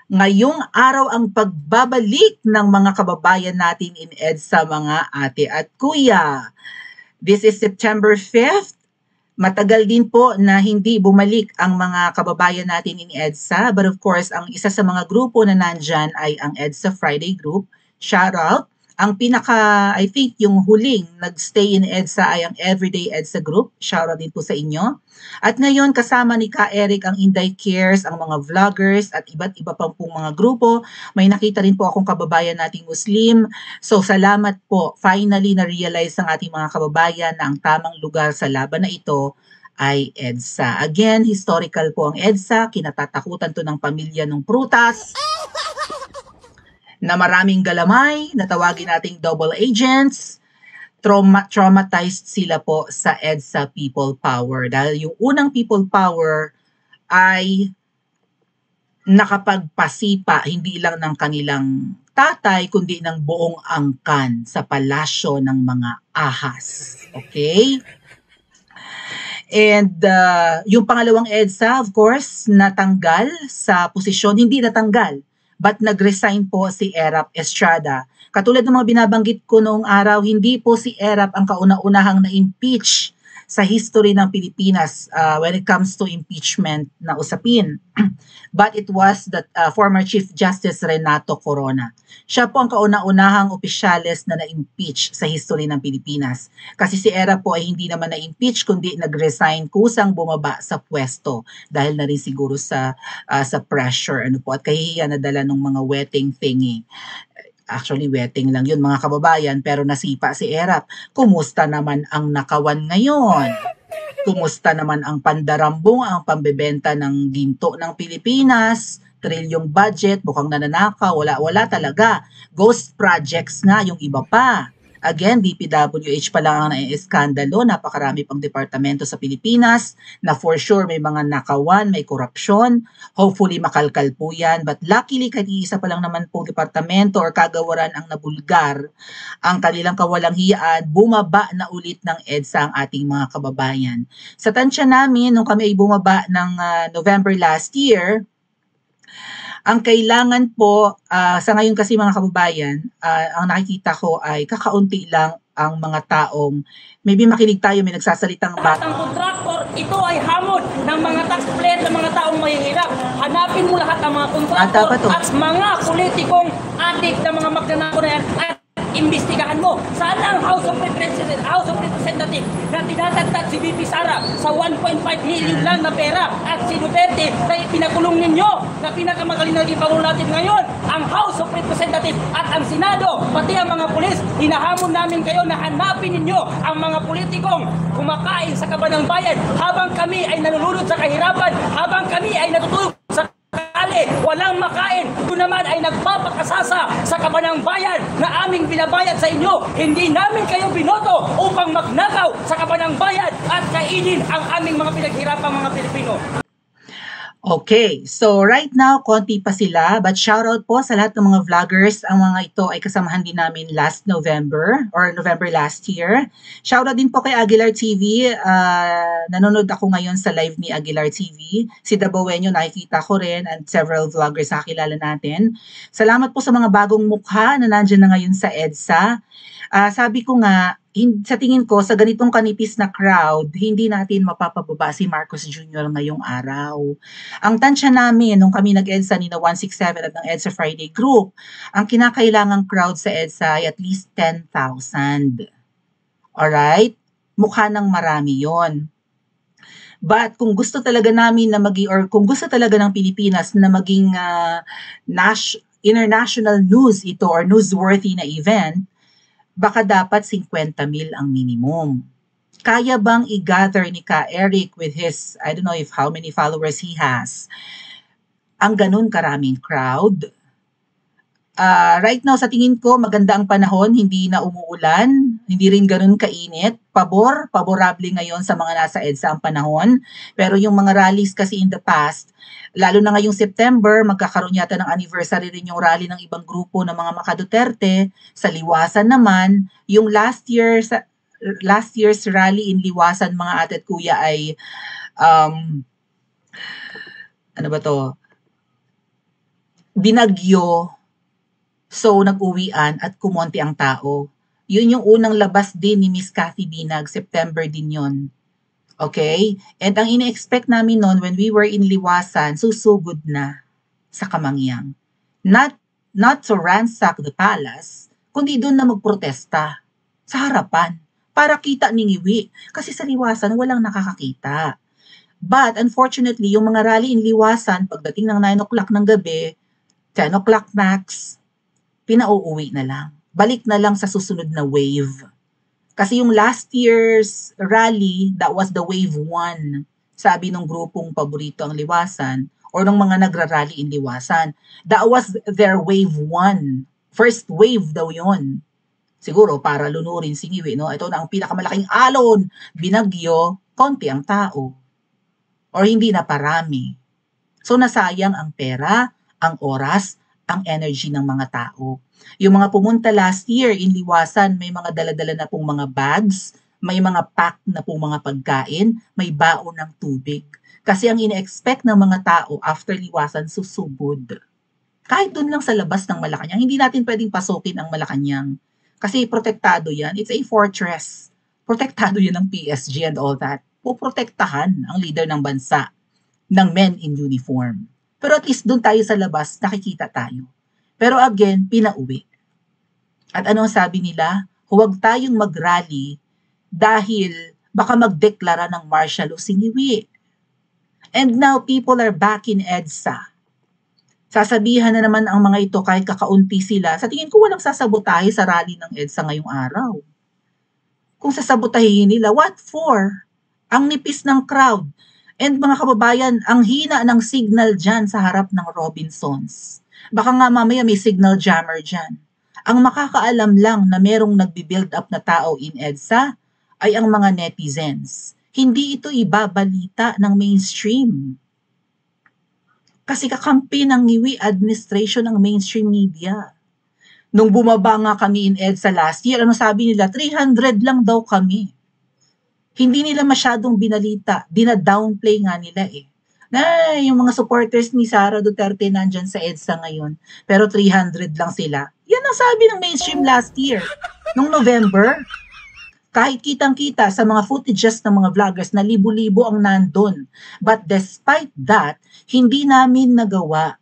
Ngayong araw ang pagbabalik ng mga kababayan natin in EDSA, mga ate at kuya. This is September 5th. Matagal din po na hindi bumalik ang mga kababayan natin in EDSA. But of course, ang isa sa mga grupo na nandyan ay ang EDSA Friday Group. Shout out. Ang I think yung huling nagstay in EDSA ay ang Everyday EDSA Group. Shout out din po sa inyo. At ngayon, kasama ni Ka Eric ang Inday Cares, ang mga vloggers at iba't iba pang pong mga grupo. May nakita rin po akong kababayan nating Muslim. So salamat po. Finally na-realize ng ating mga kababayan na ang tamang lugar sa laban na ito ay EDSA. Again, historical po ang EDSA. Kinatatakutan to ng pamilya ng prutas na maraming galamay, na tawagin nating double agents. Traumatized sila po sa EDSA People Power. Dahil yung unang People Power ay nakapagpasipa hindi lang ng kanilang tatay, kundi ng buong angkan sa palasyo ng mga ahas. Okay? And yung pangalawang EDSA, of course, natanggal sa posisyon, hindi natanggal, but nag-resign po si Erap Estrada. Katulad ng mga binabanggit ko noong araw, hindi po si Erap ang kauna-unahang na-impeach sa history ng Pilipinas when it comes to impeachment na usapin. But it was the former Chief Justice Renato Corona. Siya po ang kauna-unahang opisyales na na-impeach sa history ng Pilipinas. Kasi si Erap po ay hindi naman na-impeach kundi nag-resign, kusang bumaba sa pwesto dahil na rin siguro sa pressure at kahihiyan na dala ng mga wetting thingy. Actually, wetting lang yun mga kababayan, pero nasipa si Erap. Kumusta naman ang nakawan ngayon? Kumusta naman ang pandarambong, ang pambebenta ng ginto ng Pilipinas? Trilyong budget, mukhang nananakaw, wala talaga. Ghost projects nga yung iba pa. Again, DPWH pa lang ang naiiskandalo, napakarami pang departamento sa Pilipinas na for sure may mga nakawan, may korupsyon. Hopefully makalkal po yan. But luckily, kahit isa pa lang naman po departamento or kagawaran ang nabulgar, ang kanilang kawalang hiyaan, bumaba na ulit ng EDSA ang ating mga kababayan. Sa tansya namin, nung kami ay bumaba ng November last year, ang kailangan po, sa ngayon kasi mga kababayan, ang nakikita ko ay kakaunti lang ang mga taong, maybe makinig tayo, may nagsasalitang lahat ng kontraktor, ito ay hamon ng mga taxpayer ng mga taong mahihirap. Hanapin mo lahat ng mga kontraktor at mga politikong adik ng mga magnanakaw na yan at imbestigahan mo. Saan ang House of Representatives na tinatagtag si VP Sara sa 1.5 million lang na pera at si Duterte na pinakulong ninyo na pinakamagaling na ipangulo natin ngayon, ang House of Representatives at ang Senado, pati ang mga pulis, hinahamon namin kayo na hanapin ninyo ang mga politikong kumakain sa kaban ng bayan habang kami ay nalulunod sa kahirapan, habang kami ay natutulog sa walang makain. Ito naman ay nagpapakasasa sa kabanang bayan na aming binabayad sa inyo. Hindi namin kayo binoto upang magnakaw sa kabanang bayan at kainin ang aming mga pinaghirapang mga Pilipino. Okay, so right now, konti pa sila, but shoutout po sa lahat ng mga vloggers. Ang mga ito ay kasamahan din namin last November or November last year. Shoutout din po kay Aguilar TV. Nanonood ako ngayon sa live ni Aguilar TV. Si Dabawenyo nakikita ko rin and several vloggers na kilala natin. Salamat po sa mga bagong mukha na nandiyan na ngayon sa EDSA. Sabi ko nga, sa tingin ko, sa ganitong kanipis na crowd, hindi natin mapapababa si Marcos Jr. ngayong araw. Ang tansya namin, nung kami nag-EDSA ni na 167 at ng EDSA Friday Group, ang kinakailangang crowd sa EDSA ay at least 10,000. Alright? Mukha ng marami yon. But kung gusto talaga namin na or kung gusto talaga ng Pilipinas na maging international news ito or newsworthy na event, baka dapat 50,000 ang minimum. Kaya bang i-gather ni Ka Eric with his, I don't know if how many followers he has, ang ganun karaming crowd? Right now, sa tingin ko, maganda ang panahon, hindi na umuulan, hindi rin ganun kainit. Paborable ngayon sa mga nasa EDSA ang panahon. Pero yung mga rallies kasi in the past, lalo na ngayong September, magkakaroon yata ng anniversary rin yung rally ng ibang grupo ng mga Maka-Duterte. Sa Liwasan naman, yung last year's rally in Liwasan, mga ate at kuya, ay ano ba to? binagyo, so nag-uwian at kumonti ang tao. Yun yung unang labas din ni Miss Cathy Binag, September din yun. Okay? And ang ina-expect namin noon when we were in Liwasan, susugod na sa Kamangyang. Not to ransack the palace, kundi doon na magprotesta sa harapan para kita ni Ngiwi. Kasi sa Liwasan, walang nakakakita. But unfortunately, yung mga rally in Liwasan, pagdating ng 9 o'clock ng gabi, 10 o'clock max, pinauuwi na lang. Balik na lang sa susunod na wave. Kasi yung last year's rally, that was the wave 1. Sabi ng grupong paborito ang Liwasan, or ng mga nagrarally in Liwasan. That was their wave 1. First wave daw yon. Siguro para lunurin si Ngiwi, no? Ito na ang pinakamalaking alon, binagyo, konti ang tao. Or hindi na parami. So nasayang ang pera, ang oras, ang energy ng mga tao. Yung mga pumunta last year in Liwasan, may mga dala-dala na pong mga bags, may mga pack na pong mga pagkain, may baon ng tubig. Kasi ang ine-expect ng mga tao after Liwasan, susugod. Kahit dun lang sa labas ng Malacanang, hindi natin pwedeng pasukin ang Malacanang. Kasi protektado yan. It's a fortress. Protektado yan ng PSG and all that. Puprotektahan ang leader ng bansa ng men in uniform. Pero at least doon tayo sa labas, nakikita tayo. Pero again, pinauwi. At ano sabi nila? Huwag tayong mag-rally dahil baka magdeklara ng martial law si Ngiwi. And now people are back in EDSA. Sasabihan na naman ang mga ito kahit kakaunti sila. Sa tingin ko walang sasabotahe sa rally ng EDSA ngayong araw. Kung sasabotahin nila, what for? Ang nipis ng crowd. And mga kababayan, ang hina ng signal dyan sa harap ng Robinsons. Baka nga mamaya may signal jammer dyan. Ang makakaalam lang na merong nagbi-build up na tao in EDSA ay ang mga netizens. Hindi ito ibabalita ng mainstream. Kasi kakampi ng Ngiwi administration ng mainstream media. Nung bumaba nga kami in EDSA last year, ano sabi nila? 300 lang daw kami. Hindi nila masyadong binalita. Dina-downplay nga nila eh. Na yung mga supporters ni Sara Duterte nandyan sa EDSA ngayon. Pero 300 lang sila. Yan ang sabi ng mainstream last year. Nung November. Kahit kitang-kita sa mga footages ng mga vloggers na libo-libo ang nandun. But despite that, hindi namin nagawa.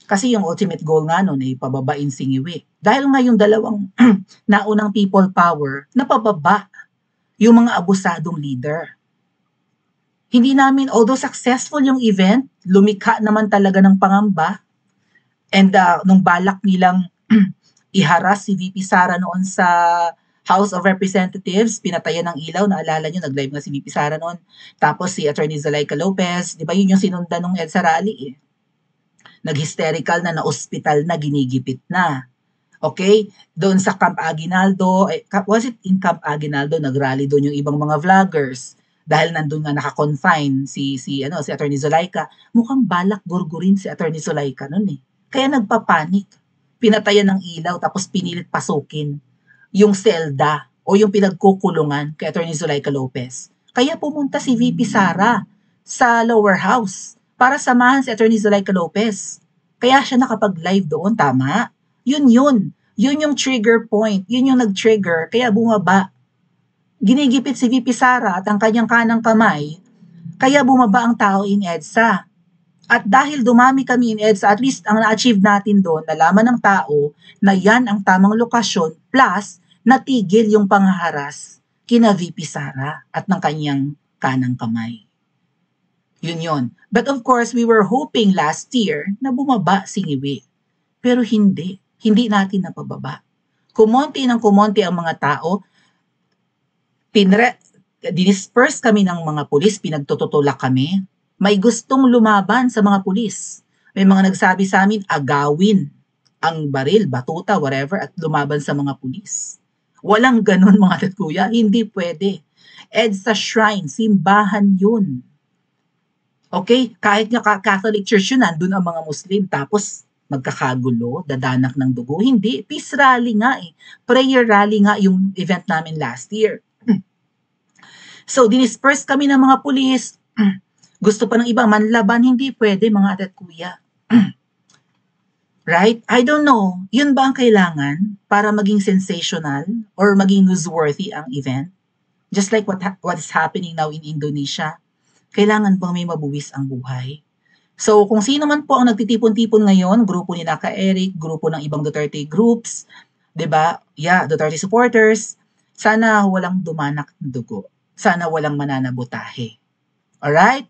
Kasi yung ultimate goal nga nun ay pababain si Ngiwi. Dahil nga yung dalawang naunang people power, napababa yung mga abusadong leader. Hindi namin, although successful yung event, lumikha naman talaga ng pangamba. And nung balak nilang iharas si VP Sara noon sa House of Representatives, pinatayan ng ilaw, naalala nyo, nag-live nga si VP Sara noon. Tapos si Attorney Zulaika Lopez, di ba yun yung sinundan ng EDSA rally eh. Nag-hysterical na ospital na, ginigipit na. Okay? Doon sa Camp Aguinaldo, was it in Camp Aguinaldo, nag-rally doon yung ibang mga vloggers dahil nandun nga naka-confine si Attorney Zulaika. Mukhang balak gurgurin si Attorney Zulaika noon eh. Kaya nagpapanik. Pinatayan ng ilaw tapos pinilit pasukin yung selda o yung pinagkukulungan kay Attorney Zulaika Lopez. Kaya pumunta si VP Sara sa lower house para samahan si Attorney Zulaika Lopez. Kaya siya nakapag-live doon, tama? Yun. Yun yung trigger point. Yun yung nag-trigger. Kaya bumaba. Ginigipit si VP Sara at ang kanyang kanang kamay. Kaya bumaba ang tao in EDSA. At dahil dumami kami in EDSA, at least ang na-achieve natin doon, nalaman ng tao na yan ang tamang lokasyon, plus natigil yung panghaharas kina VP Sara at ng kanyang kanang kamay. Yun. But of course, we were hoping last year na bumaba si Ngiwi. Pero hindi. Hindi natin napababa. Kumonti ang mga tao. Dinisperse kami ng mga pulis, pinagtutulak kami. May gustong lumaban sa mga pulis. May mga nagsabi sa amin, agawin ang baril, batuta, whatever, at lumaban sa mga pulis. Walang ganun mga tatkuya, hindi pwede. EDSA shrine, simbahan yun. Okay? Kahit nga Catholic Church yun, nandun ang mga Muslim, tapos magkakagulo, dadanak ng dugo. Hindi, peace rally nga eh. Prayer rally nga yung event namin last year. So, dinisperse kami ng mga pulis. Gusto pa ng ibang manlaban, hindi pwede mga atat kuya. Right? I don't know. Yun ba ang kailangan para maging sensational or maging newsworthy ang event? Just like what is happening now in Indonesia. Kailangan bang may mabuwis ang buhay? So kung sino man po ang nagtitipon-tipon ngayon, grupo ni Naka Eric, grupo ng ibang Duterte groups, 'di ba? Yeah, Duterte supporters, sana walang dumanak na dugo. Sana walang mananabutahe. Alright?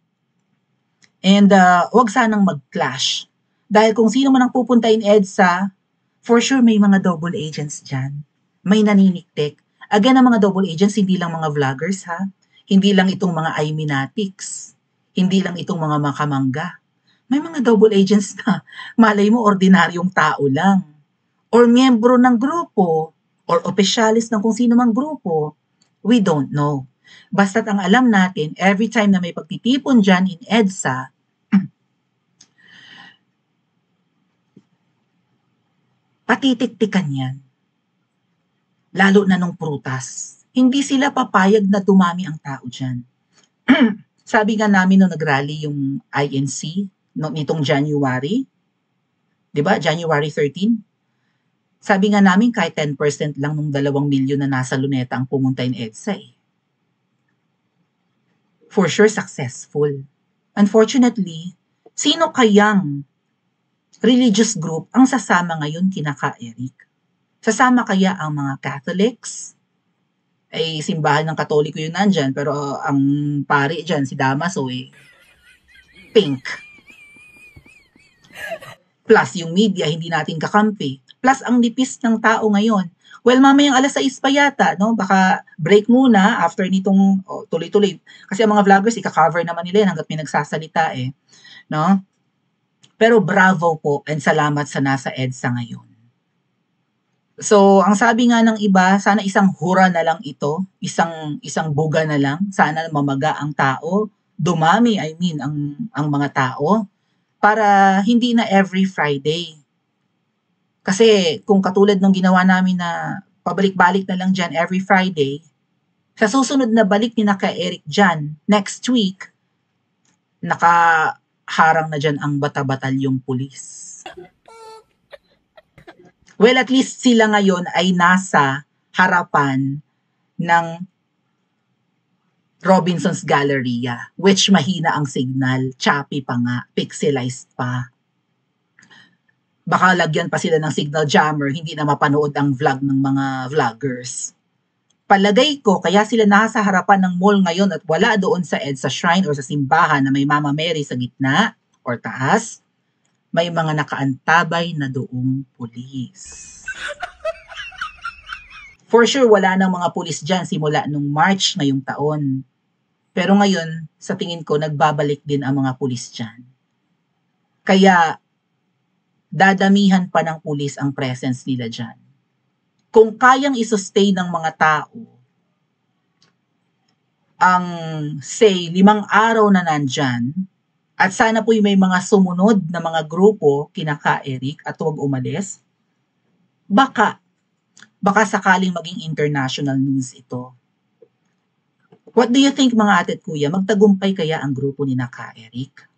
And wag sanang mag-clash. Dahil kung sino man ang pupunta in EDSA, for sure may mga double agents dyan. May naniniktik. Again, ang mga double agents, hindi lang mga vloggers ha. Hindi lang itong mga Iminatics. Hindi lang itong mga makamangga. May mga double agents na malay mo ordinaryong tao lang. Or miyembro ng grupo. Or opisyalis ng kung sino mang grupo. We don't know. Basta't ang alam natin, every time na may pagtitipon dyan in EDSA, patitiktikan yan. Lalo na nung prutas. Hindi sila papayag na dumami ang tao dyan. Sabi nga namin nung nag-rally yung INC nitong January, di ba? January 13. Sabi nga namin kahit 10% lang nung 2 milyon na nasa Luneta ang pumunta in EDSA eh. For sure successful. Unfortunately, sino kayang religious group ang sasama ngayon kina Ka Eric? Sasama kaya ang mga Catholics? Ay simbahan ng Katoliko yun nandyan, pero ang pari dyan, si Damaso pink. Plus yung media, hindi natin kakampi. Plus ang nipis ng tao ngayon. Well, mamayang 6:00 pa yata, no? Baka break muna after nitong tuloy-tuloy. Kasi ang mga vloggers, ika-cover naman nila yan hanggat may nagsasalita no? Pero bravo po and salamat sa nasa EDSA ngayon. So, ang sabi nga ng iba, sana isang hura na lang ito, isang buga na lang, sana mamaga ang tao, dumami, ang mga tao, para hindi na every Friday. Kasi kung katulad nung ginawa namin na pabalik-balik na lang dyan every Friday, sa susunod na balik ni Naka Eric dyan, next week, nakaharang na dyan ang bata-batalyong pulis. Well, at least sila ngayon ay nasa harapan ng Robinson's Galleria, which mahina ang signal, choppy pa nga, pixelized pa. Baka lagyan pa sila ng signal jammer, hindi na mapanood ang vlog ng mga vloggers. Palagay ko, kaya sila nasa harapan ng mall ngayon at wala doon sa EDSA Shrine or sa simbahan na may Mama Mary sa gitna or taas, may mga nakaantabay na doong pulis. For sure, wala nang mga pulis dyan simula nung March ngayong taon. Pero ngayon, sa tingin ko, nagbabalik din ang mga pulis dyan. Kaya, dadamihan pa ng pulis ang presence nila dyan. Kung kayang isustain ng mga tao ang, say, 5 araw na nandyan, at sana po'y may mga sumunod na mga grupo kina Ka Eric at huwag umalis, baka sakaling maging international news ito. What do you think mga ate at kuya? Magtagumpay kaya ang grupo ni Ka Eric?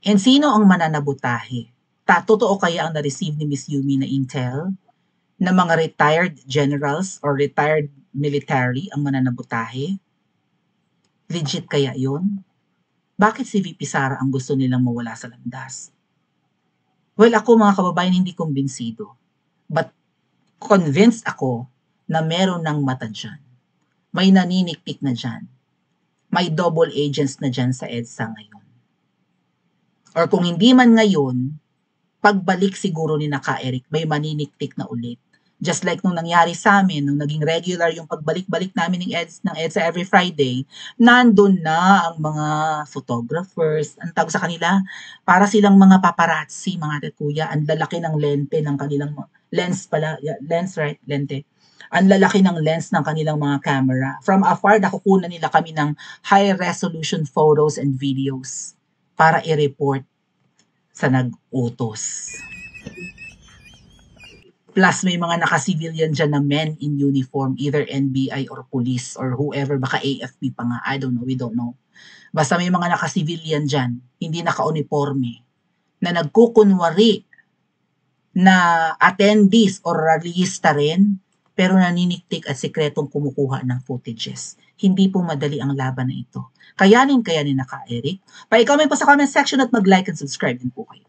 And sino ang mananabutahe? Totoo kaya ang na-receive ni Miss Yumi na intel na mga retired generals or retired military ang mananabutahe? Legit kaya yun? Bakit si VP Sara ang gusto nilang mawala sa landas? Well, ako mga kababayan hindi kumbinsido. But convinced ako na meron ng mata dyan. May naniniktik na dyan. May double agents na dyan sa EDSA ngayon. Or kung hindi man ngayon, pagbalik siguro ni Ka Eric, may maniniktik na ulit. Just like nung nangyari sa amin, nung naging regular yung pagbalik-balik namin ng EDSA every Friday, nandun na ang mga photographers, ang tawag sa kanila, para silang mga paparazzi, mga kuya, ang lalaki ng lente ng kanilang, lens, right? Lente. Ang lalaki ng lens ng kanilang mga camera. From afar, nakukunan nila kami ng high-resolution photos and videos para i-report sa nag-utos. Plus, may mga naka-civilian dyan na men in uniform, either NBI or police or whoever, baka AFP pa nga, I don't know, we don't know. Basta may mga naka-civilian dyan, hindi naka-uniforme, na nagkukunwari na attendees or rallyista rin, pero naniniktik at sikretong kumukuha ng footages. Hindi po madali ang laban na ito. Kayanin na Ka Eric. Pa-comment po sa comment section at mag-like and subscribe din po kayo.